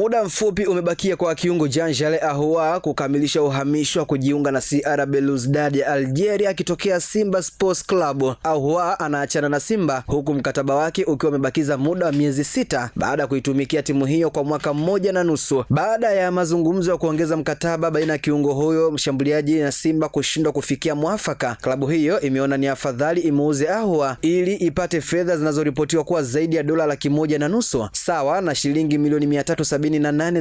Muda mfupi umebakia kwa kiungo Jean Charles Ahoua kukamilisha uhamisho wa kujiunga na CR Belouizdad ya Algeria akitokea Simba Sports Club. Ahoua anaachana na Simba huku mkataba wake ukiwa umebakiza muda wa miezi 6 baada ya kuitumikia timu hiyo kwa mwaka 1.5. Baada ya mazungumzo ya kuongeza mkataba baina ya kiungo huyo mshambuliaji na Simba kushindwa kufikia mwafaka, klabu hiyo imeona ni afadhali imuuze Ahoua ili ipate fedha zinazoripotiwa kuwa zaidi ya dola 1.5 sawa na shilingi milioni 378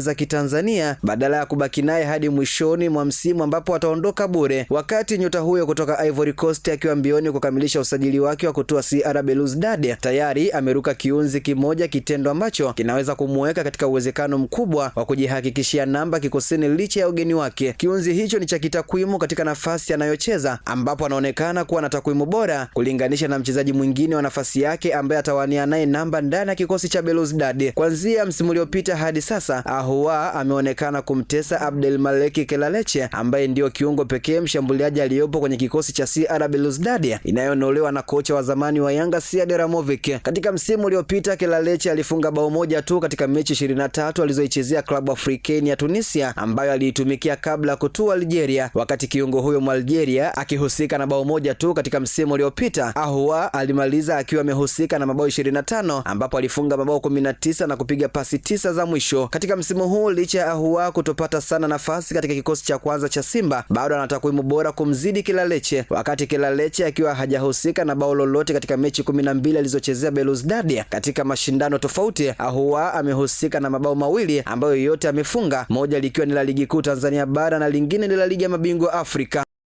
za Kitanzania badala ya kubaki naye hadi mwishoni mwa msimu ambapo ataondoka bure. Wakati nyota huyo kutoka Ivory Coast akiwa mbioni kukamilisha usajili wake wa kutoa CR Belouizdad, tayari ameruka kiunzi kimoja, kitendo ambacho kinaweza kumuweka katika uwezekano mkubwa wa kujihakikishia namba kikosini licha ya ugeni wake. Kiunzi hicho ni cha kitakwimu katika nafasi anayocheza ambapo anaonekana kuwa na takwimu bora kulinganisha na mchezaji mwingine wa nafasi yake ambaye atawania naye namba ndani ya kikosi cha Belouizdad. Kuanzia msimu uliopita hadi sasa, Ahoua ameonekana kumtesa Abdelmalek Kelaleche ambaye ndio kiungo pekee mshambuliaji aliyopo kwenye kikosi cha CR Belouizdad inayonolewa na kocha wa zamani wa Yanga Sead Ramovic. Katika msimu uliopita Kelaleche alifunga bao moja tu katika mechi 23 alizoichezea klabu Africaine ya Tunisia ambayo aliitumikia kabla kutua Algeria. Wakati kiungo huyo mwa Algeria akihusika na bao moja tu katika msimu uliopita, Ahoua alimaliza akiwa amehusika na mabao 25 ambapo alifunga mabao 19 na kupiga pasi 9 za mwisho. Katika msimu huu licha ya Ahoua kutopata sana nafasi katika kikosi cha kwanza cha Simba, bado ana takwimu bora kumzidi Kelaleche. Wakati Kelaleche akiwa hajahusika na bao lolote katika mechi 12 alizochezea Belouizdad katika mashindano tofauti, Ahoua amehusika na mabao mawili ambayo yote amefunga, moja likiwa ni la ligi kuu Tanzania bara na lingine ni la ligi ya mabingwa Afrika.